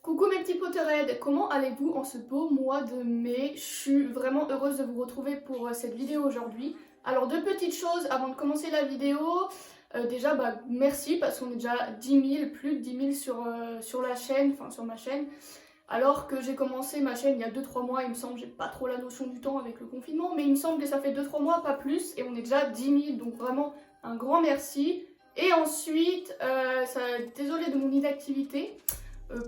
Coucou mes petits Potterheads, comment allez-vous en ce beau mois de mai? Je suis vraiment heureuse de vous retrouver pour cette vidéo aujourd'hui. Alors deux petites choses avant de commencer la vidéo. Déjà merci parce qu'on est déjà 10 000, plus de 10 000 sur la chaîne, enfin sur ma chaîne. Alors que j'ai commencé ma chaîne il y a 2-3 mois, il me semble, j'ai pas trop la notion du temps avec le confinement, mais il me semble que ça fait 2-3 mois, pas plus, et on est déjà 10 000, donc vraiment un grand merci. Et ensuite, désolée de mon inactivité.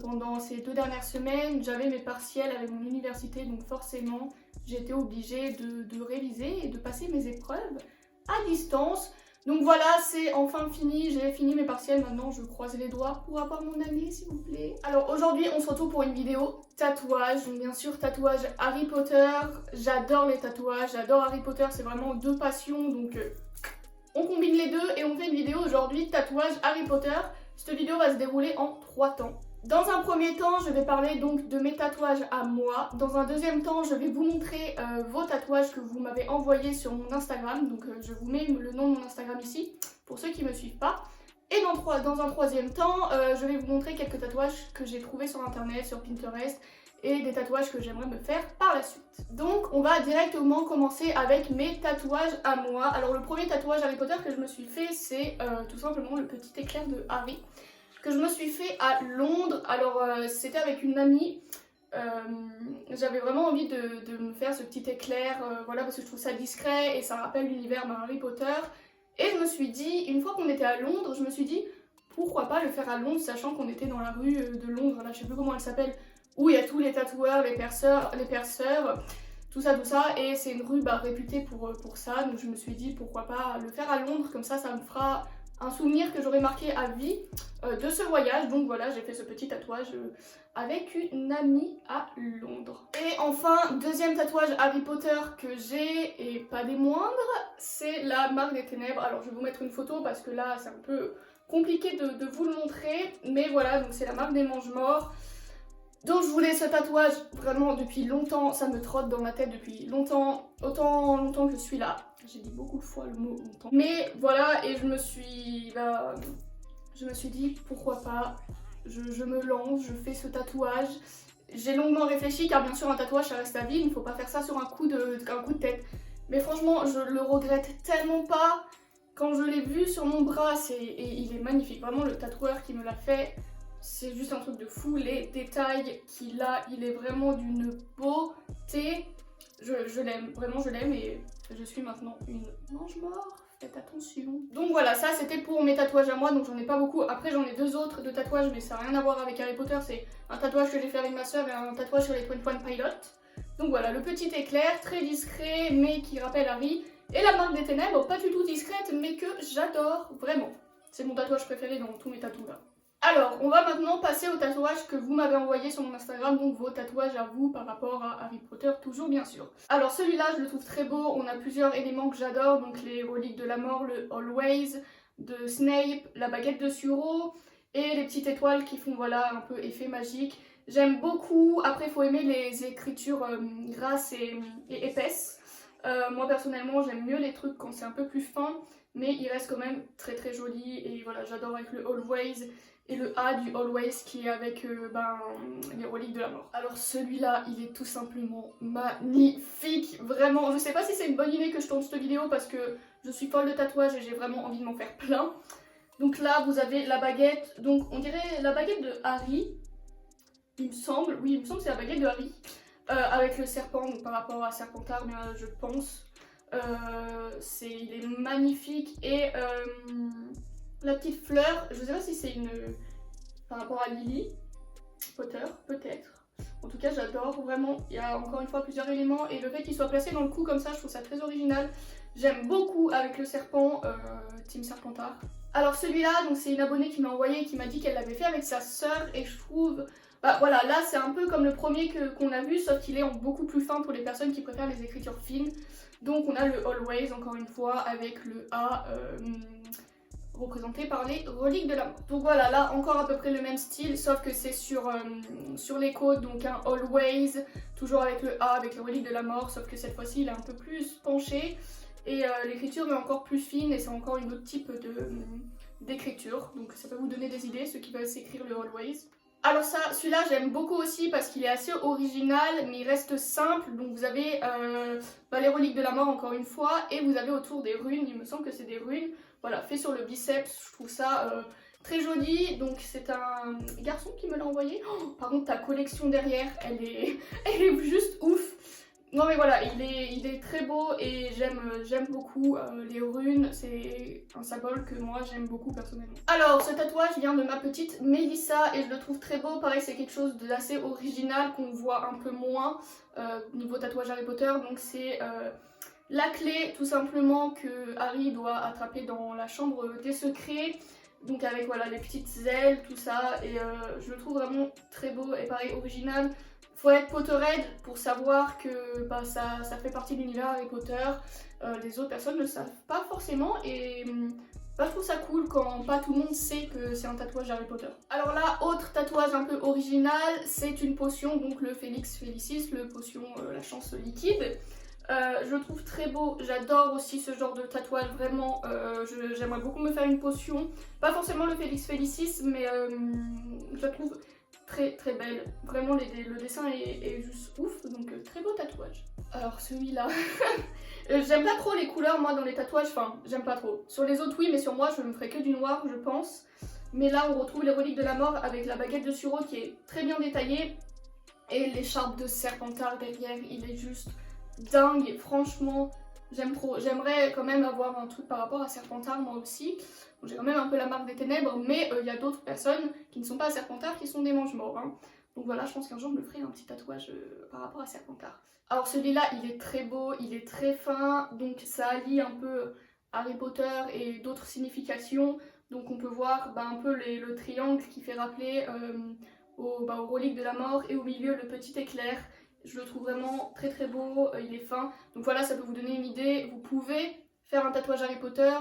Pendant ces 2 dernières semaines, j'avais mes partiels avec mon université, donc forcément j'ai été obligée de réviser et de passer mes épreuves à distance. Donc voilà, c'est enfin fini, j'ai fini mes partiels, maintenant je croise les doigts pour avoir mon année s'il vous plaît. Alors aujourd'hui on se retrouve pour une vidéo tatouage, donc bien sûr tatouage Harry Potter, j'adore les tatouages, j'adore Harry Potter, c'est vraiment deux passions, donc on combine les deux et on fait une vidéo aujourd'hui tatouage Harry Potter. Cette vidéo va se dérouler en 3 temps. Dans un premier temps, je vais parler donc de mes tatouages à moi. Dans un deuxième temps, je vais vous montrer vos tatouages que vous m'avez envoyés sur mon Instagram. Donc je vous mets le nom de mon Instagram ici, pour ceux qui ne me suivent pas. Et dans un troisième temps, je vais vous montrer quelques tatouages que j'ai trouvés sur internet, sur Pinterest, et des tatouages que j'aimerais me faire par la suite. Donc on va directement commencer avec mes tatouages à moi. Alors le premier tatouage Harry Potter que je me suis fait, c'est tout simplement le petit éclair de Harry, que je me suis fait à Londres. Alors c'était avec une amie. J'avais vraiment envie de me faire ce petit éclair, voilà, parce que je trouve ça discret et ça rappelle l'univers de Harry Potter. Et je me suis dit, une fois qu'on était à Londres, je me suis dit pourquoi pas le faire à Londres, sachant qu'on était dans la rue de Londres, là je sais plus comment elle s'appelle, où il y a tous les tatoueurs, les perceurs, tout ça, et c'est une rue réputée pour ça, donc je me suis dit pourquoi pas le faire à Londres, comme ça me fera un souvenir que j'aurais marqué à vie de ce voyage. Donc voilà, j'ai fait ce petit tatouage avec une amie à Londres. Et enfin, deuxième tatouage Harry Potter que j'ai, et pas des moindres, c'est la marque des ténèbres. Alors je vais vous mettre une photo parce que là c'est un peu compliqué de vous le montrer, mais voilà, donc c'est la marque des mange-morts. Donc je voulais ce tatouage vraiment depuis longtemps, ça me trotte dans ma tête depuis longtemps, autant longtemps que je suis là. J'ai dit beaucoup de fois le mot longtemps. Mais voilà, et je me suis dit pourquoi pas, je me lance, je fais ce tatouage. J'ai longuement réfléchi car bien sûr un tatouage ça reste à vie, il ne faut pas faire ça sur un coup de tête. Mais franchement je le regrette tellement pas. Quand je l'ai vu sur mon bras, et il est magnifique, vraiment le tatoueur qui me l'a fait, c'est juste un truc de fou, les détails qu'il a, il est vraiment d'une beauté. Je l'aime, vraiment je l'aime, et je suis maintenant une mange-mort, faites attention. Donc voilà, ça c'était pour mes tatouages à moi, donc j'en ai pas beaucoup. Après j'en ai 2 autres de tatouages, mais ça n'a rien à voir avec Harry Potter, c'est un tatouage que j'ai fait avec ma soeur et un tatouage sur les 21 Pilots. Donc voilà, le petit éclair, très discret, mais qui rappelle Harry. Et la marque des ténèbres, pas du tout discrète, mais que j'adore, vraiment. C'est mon tatouage préféré dans tous mes tatouages là. Alors, on va maintenant passer aux tatouages que vous m'avez envoyés sur mon Instagram, donc vos tatouages à vous par rapport à Harry Potter, toujours bien sûr. Alors celui-là, je le trouve très beau, on a plusieurs éléments que j'adore, donc les reliques de la mort, le Always de Snape, la baguette de Suro, et les petites étoiles qui font voilà un peu effet magique. J'aime beaucoup, après il faut aimer les écritures grasses et épaisses. Moi personnellement, j'aime mieux les trucs quand c'est un peu plus fin, mais il reste quand même très très joli, et voilà, j'adore avec le Always. Et le A du Always qui est avec les reliques de la mort. Alors celui-là, il est tout simplement magnifique, vraiment. Je sais pas si c'est une bonne idée que je tourne cette vidéo parce que je suis folle de tatouages et j'ai vraiment envie de m'en faire plein. Donc là, vous avez la baguette, donc on dirait la baguette de Harry, il me semble. Oui, il me semble que c'est la baguette de Harry. Avec le serpent, donc par rapport à Serpentard, bien je pense. Il est magnifique, et la petite fleur, je sais pas si c'est une par rapport à Lily Potter, peut-être. En tout cas, j'adore vraiment. Il y a encore une fois plusieurs éléments, et le fait qu'il soit placé dans le cou comme ça, je trouve ça très original. J'aime beaucoup avec le serpent, Team Serpentard. Alors celui-là, donc c'est une abonnée qui m'a envoyé et qui m'a dit qu'elle l'avait fait avec sa sœur, et je trouve, voilà, là c'est un peu comme le premier qu'on a vu, sauf qu'il est en beaucoup plus fin pour les personnes qui préfèrent les écritures fines. Donc on a le Always encore une fois avec le A représenté par les reliques de la mort. Donc voilà, là encore à peu près le même style, sauf que c'est sur les côtes, donc un Always, toujours avec le A, avec les reliques de la mort, sauf que cette fois-ci il est un peu plus penché, et l'écriture est encore plus fine, et c'est encore une autre type d'écriture, donc ça peut vous donner des idées, ceux qui veulent s'écrire le Always. Alors ça, celui-là j'aime beaucoup aussi parce qu'il est assez original mais il reste simple. Donc vous avez les reliques de la mort encore une fois et vous avez autour des runes, il me semble que c'est des runes. Voilà, fait sur le biceps, je trouve ça très joli. Donc c'est un garçon qui me l'a envoyé. Oh, par contre ta collection derrière, elle est juste ouf. Non mais voilà, il est très beau et j'aime beaucoup les runes, c'est un symbole que moi j'aime beaucoup personnellement. Alors ce tatouage vient de ma petite Mélissa et je le trouve très beau, pareil c'est quelque chose d'assez original qu'on voit un peu moins niveau tatouage Harry Potter, donc c'est la clé tout simplement que Harry doit attraper dans la chambre des secrets. Donc avec voilà les petites ailes, tout ça, et je le trouve vraiment très beau et pareil original. Faut être Potterhead pour savoir que bah, ça fait partie de l'univers Harry Potter. Les autres personnes ne le savent pas forcément et bah, je trouve ça cool quand pas tout le monde sait que c'est un tatouage Harry Potter. Alors là, autre tatouage un peu original, c'est une potion, donc le Felix Felicis, le potion la chance liquide. Je le trouve très beau, j'adore aussi ce genre de tatouage, vraiment, j'aimerais beaucoup me faire une potion, pas forcément le Felix Felicis, mais je la trouve très belle, vraiment le dessin est juste ouf, donc très beau tatouage. Alors celui-là, j'aime pas trop les couleurs moi dans les tatouages, enfin j'aime pas trop, sur les autres oui mais sur moi je me ferai que du noir je pense, mais là on retrouve les reliques de la mort avec la baguette de sureau qui est très bien détaillée, et l'écharpe de Serpentard derrière, il est juste dingue, franchement, j'aime trop. J'aimerais quand même avoir un truc par rapport à Serpentard moi aussi. J'ai quand même un peu la marque des ténèbres, mais il y a d'autres personnes qui ne sont pas à Serpentard qui sont des mange-morts. Hein. Donc voilà, je pense qu'un jour je me ferai un petit tatouage par rapport à Serpentard. Alors celui-là, il est très beau, il est très fin, donc ça allie un peu Harry Potter et d'autres significations. Donc on peut voir un peu le triangle qui fait rappeler aux reliques de la mort, et au milieu le petit éclair. Je le trouve vraiment très beau, il est fin. Donc voilà, ça peut vous donner une idée. Vous pouvez faire un tatouage Harry Potter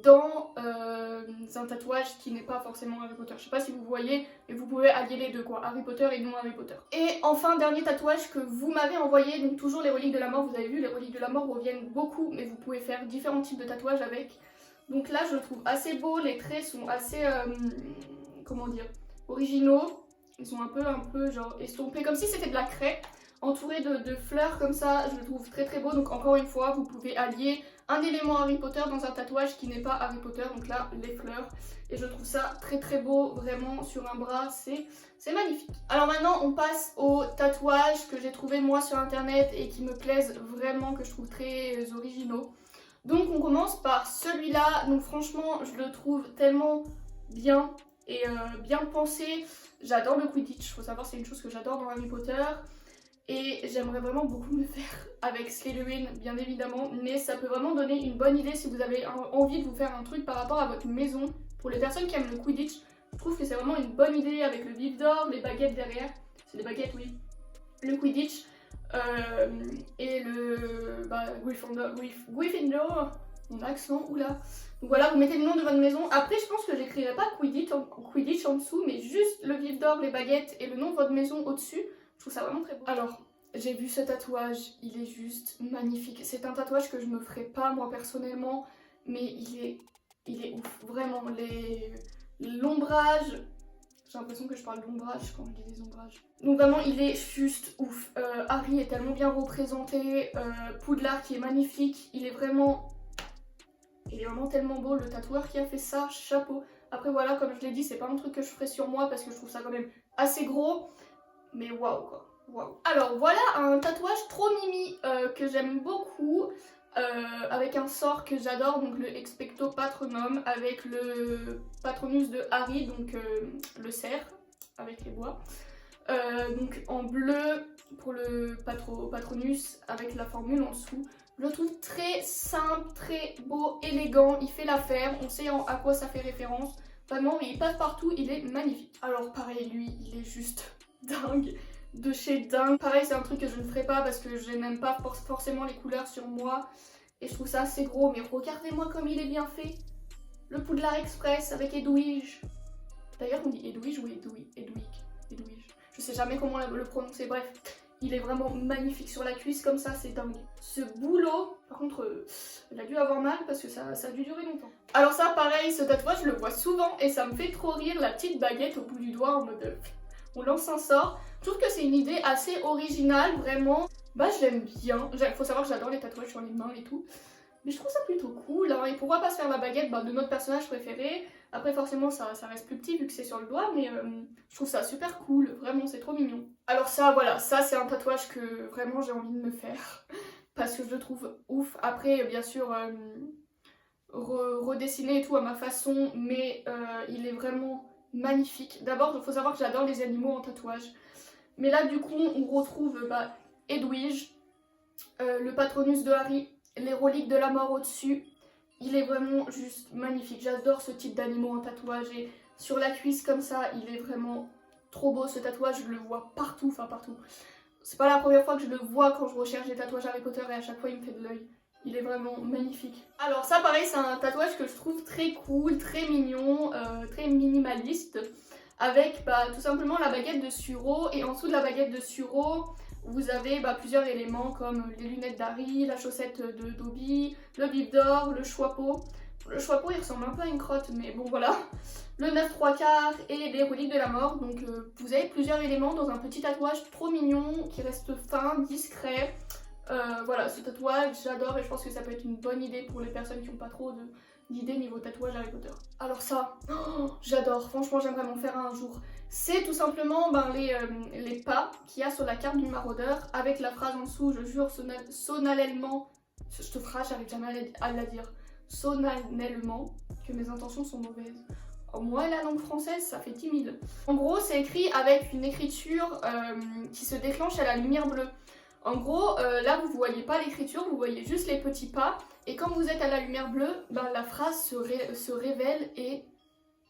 dans un tatouage qui n'est pas forcément Harry Potter. Je sais pas si vous voyez, mais vous pouvez allier les deux quoi, Harry Potter et non Harry Potter. Et enfin, dernier tatouage que vous m'avez envoyé, donc toujours les reliques de la mort. Vous avez vu, les reliques de la mort reviennent beaucoup, mais vous pouvez faire différents types de tatouages avec. Donc là, je le trouve assez beau, les traits sont assez, comment dire, originaux. Ils sont un peu genre estompés, comme si c'était de la craie. Entouré de fleurs comme ça, je le trouve très beau. Donc encore une fois, vous pouvez allier un élément Harry Potter dans un tatouage qui n'est pas Harry Potter, donc là les fleurs, et je trouve ça très beau, vraiment sur un bras, c'est magnifique. Alors maintenant on passe aux tatouages que j'ai trouvé moi sur internet et qui me plaisent vraiment, que je trouve très originaux. Donc on commence par celui-là, donc franchement je le trouve tellement bien et bien pensé. J'adore le Quidditch, faut savoir c'est une chose que j'adore dans Harry Potter. Et j'aimerais vraiment beaucoup me faire avec Slytherin, bien évidemment, mais ça peut vraiment donner une bonne idée si vous avez envie de vous faire un truc par rapport à votre maison. Pour les personnes qui aiment le Quidditch, je trouve que c'est vraiment une bonne idée avec le vif d'or, les baguettes derrière. C'est des baguettes, oui. Le Quidditch et le Gryffindor, mon accent, oula. Donc voilà, vous mettez le nom de votre maison. Après, je pense que j'écrirai pas Quidditch en dessous, mais juste le vif d'or, les baguettes et le nom de votre maison au-dessus. Je trouve ça vraiment très beau. Alors, j'ai vu ce tatouage, il est juste magnifique. C'est un tatouage que je me ferai pas moi personnellement, mais il est ouf. Vraiment, l'ombrage, j'ai l'impression que je parle d'ombrage quand je dis des ombrages. Donc vraiment, il est juste ouf. Harry est tellement bien représenté, Poudlard qui est magnifique, il est vraiment tellement beau. Le tatoueur qui a fait ça, chapeau. Après voilà, comme je l'ai dit, c'est pas un truc que je ferai sur moi parce que je trouve ça quand même assez gros. Mais waouh quoi, waouh. Alors voilà un tatouage trop mimi que j'aime beaucoup, avec un sort que j'adore, donc le Expecto Patronum, avec le Patronus de Harry, donc le cerf avec les bois. Donc en bleu pour le Patronus avec la formule en dessous. Je le trouve très simple, très beau, élégant, il fait l'affaire, on sait à quoi ça fait référence. Vraiment, il passe partout, il est magnifique. Alors pareil, lui, il est juste dingue, de chez dingue. Pareil, c'est un truc que je ne ferai pas parce que je n'aime pas forcément les couleurs sur moi et je trouve ça assez gros, mais regardez-moi comme il est bien fait. Le Poudlard Express avec Edwige. D'ailleurs, on dit Edwige ou Edwige. Je sais jamais comment le prononcer, bref. Il est vraiment magnifique sur la cuisse comme ça, c'est dingue. Ce boulot, par contre, il a dû avoir mal parce que ça a dû durer longtemps. Alors ça, pareil, ce tatouage, je le vois souvent et ça me fait trop rire, la petite baguette au bout du doigt en mode... on lance un sort. Je trouve que c'est une idée assez originale, vraiment. Bah je l'aime bien. Faut savoir que j'adore les tatouages sur les mains et tout. Mais je trouve ça plutôt cool, hein. Et pourquoi pas se faire la baguette de notre personnage préféré. Après forcément ça reste plus petit vu que c'est sur le doigt, mais je trouve ça super cool, vraiment c'est trop mignon. Alors ça voilà, ça c'est un tatouage que vraiment j'ai envie de me faire. Parce que je le trouve ouf. Après bien sûr redessiner et tout à ma façon, mais il est vraiment magnifique. D'abord il faut savoir que j'adore les animaux en tatouage. Mais là du coup on retrouve Edwige, le patronus de Harry, les reliques de la mort au-dessus. Il est vraiment juste magnifique. J'adore ce type d'animaux en tatouage et sur la cuisse comme ça, il est vraiment trop beau ce tatouage. Je le vois partout, enfin partout. C'est pas la première fois que je le vois quand je recherche des tatouages Harry Potter et à chaque fois il me fait de l'œil. Il est vraiment magnifique. Alors ça pareil, c'est un tatouage que je trouve très cool, très mignon, très minimaliste. Avec tout simplement la baguette de Suro et en dessous de la baguette de Suro, vous avez plusieurs éléments comme les lunettes d'Harry, la chaussette de Dobby, le bib d'or, le chapeau. Le chapeau il ressemble un peu à une crotte mais bon voilà. Le 9 3/4 et les reliques de la mort. Donc vous avez plusieurs éléments dans un petit tatouage trop mignon qui reste fin, discret. Voilà, ce tatouage j'adore et je pense que ça peut être une bonne idée pour les personnes qui n'ont pas trop d'idées niveau tatouage Harry Potter. Alors ça, j'adore, franchement j'aimerais m'en faire un jour. C'est tout simplement les pas qu'il y a sur la carte du maraudeur avec la phrase en dessous, je jure solennellement, cette phrase j'arrive jamais à la dire, solennellement, que mes intentions sont mauvaises. Moi la langue française ça fait timide. En gros c'est écrit avec une écriture qui se déclenche à la lumière bleue. En gros, là vous voyez pas l'écriture, vous voyez juste les petits pas. Et quand vous êtes à la lumière bleue, la phrase se révèle et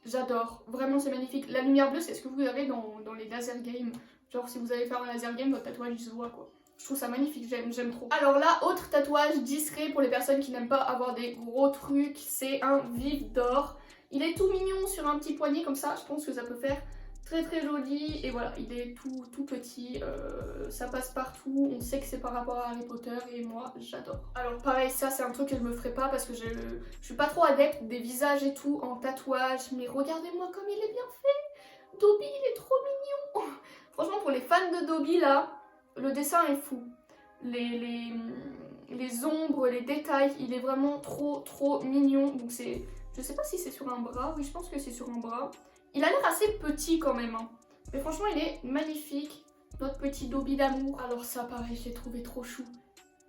j'adore. Vraiment c'est magnifique. La lumière bleue c'est ce que vous avez dans les laser games. Genre si vous allez faire un laser game, votre tatouage il se voit quoi. Je trouve ça magnifique, j'aime trop. Alors là, autre tatouage discret pour les personnes qui n'aiment pas avoir des gros trucs, c'est un vif d'or. Il est tout mignon sur un petit poignet comme ça, je pense que ça peut faire très très joli et voilà, il est tout petit, ça passe partout, on sait que c'est par rapport à Harry Potter et moi j'adore. Alors pareil, ça c'est un truc que je me ferai pas parce que je suis pas trop adepte des visages et tout en tatouage, mais regardez-moi comme il est bien fait. Dobby il est trop mignon. Franchement pour les fans de Dobby là, le dessin est fou. Les ombres, les détails, il est vraiment trop mignon. Donc c'est, je sais pas si c'est sur un bras, oui je pense que c'est sur un bras. Il a l'air assez petit quand même, hein. Mais franchement il est magnifique, notre petit Dobby d'amour. Alors ça pareil, je l'ai trouvé trop chou,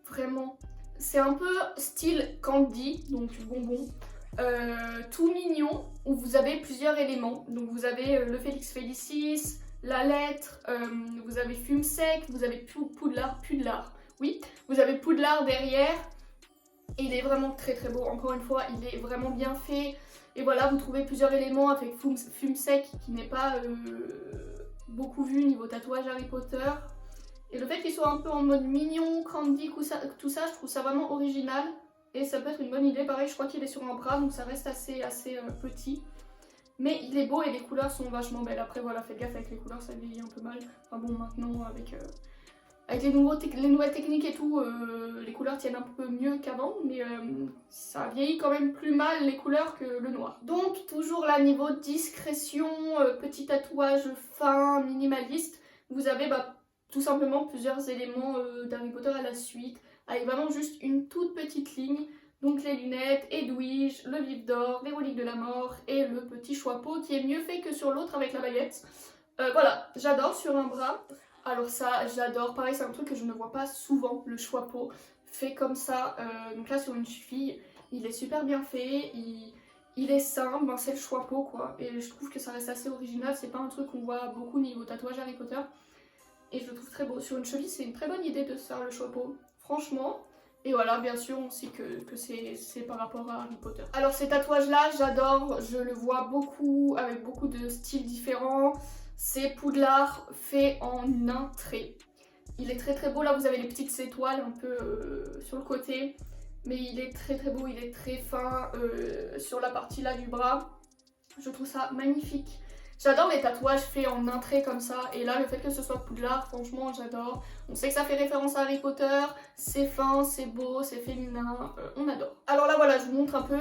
vraiment. C'est un peu style candy, donc bonbon, tout mignon, où vous avez plusieurs éléments. Donc vous avez le Félix Félicis, la lettre, vous avez Fume Sec, vous avez Poudlard, oui, vous avez Poudlard derrière. Et il est vraiment très beau, encore une fois, il est vraiment bien fait. Et voilà, vous trouvez plusieurs éléments avec Fume Sec qui n'est pas beaucoup vu niveau tatouage Harry Potter. Et le fait qu'il soit un peu en mode mignon, candy, tout ça, je trouve ça vraiment original. Et ça peut être une bonne idée, pareil, je crois qu'il est sur un bras, donc ça reste assez petit. Mais il est beau et les couleurs sont vachement belles. Après voilà, faites gaffe avec les couleurs, ça vieillit un peu mal. Enfin bon, maintenant avec les nouvelles techniques et tout, les couleurs tiennent un peu mieux qu'avant, mais ça vieillit quand même plus mal les couleurs que le noir. Donc toujours là niveau discrétion, petit tatouage fin, minimaliste, vous avez tout simplement plusieurs éléments d'Harry Potter à la suite, avec vraiment juste une toute petite ligne. Donc les lunettes, Edwige, le vif d'or, les reliques de la mort et le petit chapeau qui est mieux fait que sur l'autre avec la baguette. Voilà, j'adore sur un bras. Alors ça, j'adore. Pareil, c'est un truc que je ne vois pas souvent, le chapeau fait comme ça. Donc là, sur une fille, il est super bien fait. Il est simple, c'est le chapeau quoi. Et je trouve que ça reste assez original. C'est pas un truc qu'on voit beaucoup niveau tatouage Harry Potter. Et je le trouve très beau. Sur une cheville, c'est une très bonne idée de se faire le chapeau. Franchement. Et voilà, bien sûr, on sait que c'est par rapport à Harry Potter. Alors ces tatouages-là, j'adore. Je le vois beaucoup, avec beaucoup de styles différents. C'est Poudlard fait en un trait. Il est très beau. Là, vous avez les petites étoiles un peu sur le côté. Mais il est très beau, il est très fin sur la partie là du bras. Je trouve ça magnifique. J'adore les tatouages faits en un trait comme ça, et là le fait que ce soit Poudlard, franchement j'adore. On sait que ça fait référence à Harry Potter, c'est fin, c'est beau, c'est féminin, on adore. Alors là voilà, je vous montre un peu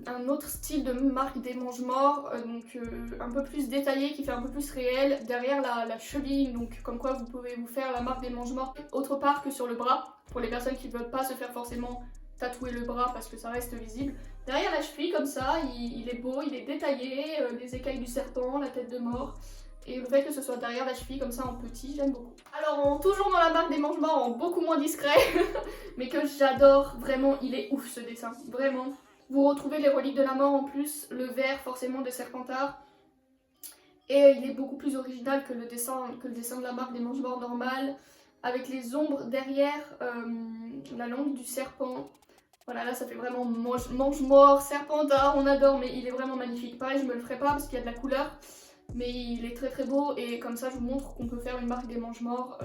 un autre style de marque des mange-morts, donc un peu plus détaillé, qui fait un peu plus réel, derrière la cheville, donc comme quoi vous pouvez vous faire la marque des mange-morts autre part que sur le bras, pour les personnes qui ne veulent pas se faire forcément tatouer le bras parce que ça reste visible. Derrière la cheville comme ça, il est beau, il est détaillé, les écailles du serpent, la tête de mort. Et le fait que ce soit derrière la cheville comme ça en petit, j'aime beaucoup. Alors toujours dans la marque des mange-morts, en beaucoup moins discret, mais que j'adore, vraiment, il est ouf ce dessin, vraiment. Vous retrouvez les reliques de la mort en plus, le vert forcément de Serpentard. Et il est beaucoup plus original que le dessin de la marque des mange-morts normale, avec les ombres derrière la langue du serpent. Voilà, là ça fait vraiment mange-mort, Serpentard, on adore, mais il est vraiment magnifique. Pareil, je me le ferai pas parce qu'il y a de la couleur, mais il est très très beau et comme ça je vous montre qu'on peut faire une marque des mange-morts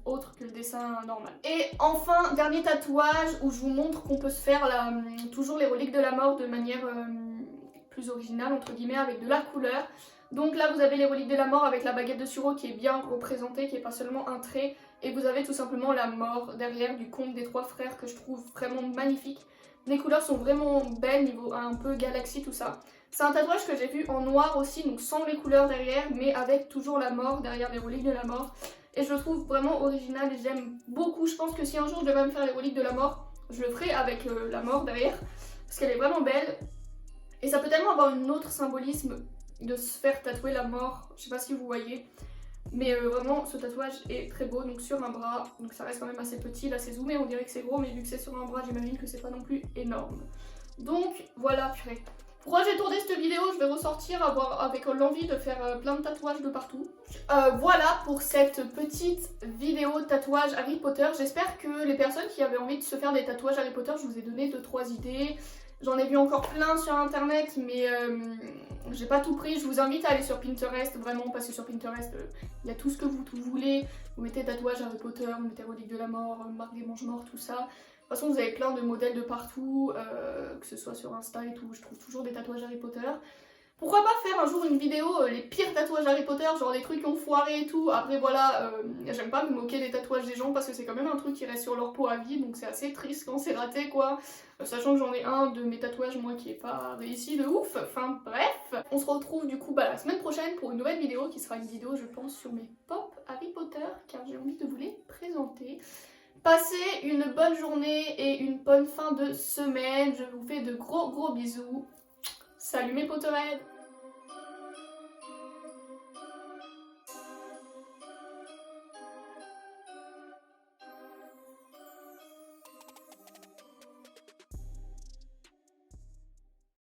autre que le dessin normal. Et enfin, dernier tatouage où je vous montre qu'on peut se faire toujours les reliques de la mort de manière plus originale, entre guillemets, avec de la couleur. Donc là vous avez les reliques de la mort avec la baguette de sureau qui est bien représentée, qui est pas seulement un trait, et vous avez tout simplement la mort derrière du conte des trois frères que je trouve vraiment magnifique. Les couleurs sont vraiment belles, niveau un peu galaxie tout ça. C'est un tatouage que j'ai vu en noir aussi, donc sans les couleurs derrière, mais avec toujours la mort derrière les reliques de la mort. Et je le trouve vraiment original et j'aime beaucoup. Je pense que si un jour je devais me faire les reliques de la mort, je le ferai avec la mort derrière, parce qu'elle est vraiment belle. Et ça peut tellement avoir un autre symbolisme de se faire tatouer la mort, je sais pas si vous voyez, mais vraiment ce tatouage est très beau, donc sur un bras, donc ça reste quand même assez petit, là c'est zoomé, on dirait que c'est gros, mais vu que c'est sur un bras, j'imagine que c'est pas non plus énorme. Donc voilà, purée. Pourquoi j'ai tourné cette vidéo? Je vais ressortir avec l'envie de faire plein de tatouages de partout. Voilà pour cette petite vidéo tatouage Harry Potter. J'espère que les personnes qui avaient envie de se faire des tatouages Harry Potter, je vous ai donné 2-3 idées. J'en ai vu encore plein sur internet, mais j'ai pas tout pris. Je vous invite à aller sur Pinterest, vraiment, parce que sur Pinterest, il y a tout ce que vous voulez. Vous mettez tatouage Harry Potter, vous mettez relique de la mort, marque des mange-morts, tout ça. De toute façon, vous avez plein de modèles de partout, que ce soit sur Insta et tout. Je trouve toujours des tatouages Harry Potter. Pourquoi pas faire un jour une vidéo les pires tatouages Harry Potter, genre des trucs qui ont foiré et tout. Après voilà, j'aime pas me moquer des tatouages des gens parce que c'est quand même un truc qui reste sur leur peau à vie, donc c'est assez triste quand c'est raté quoi. Sachant que j'en ai un de mes tatouages moi qui est pas réussi de ouf, enfin bref. On se retrouve du coup la semaine prochaine pour une nouvelle vidéo qui sera une vidéo je pense sur mes pop Harry Potter car j'ai envie de vous les présenter. Passez une bonne journée et une bonne fin de semaine, je vous fais de gros bisous. Salut mes Potterheads!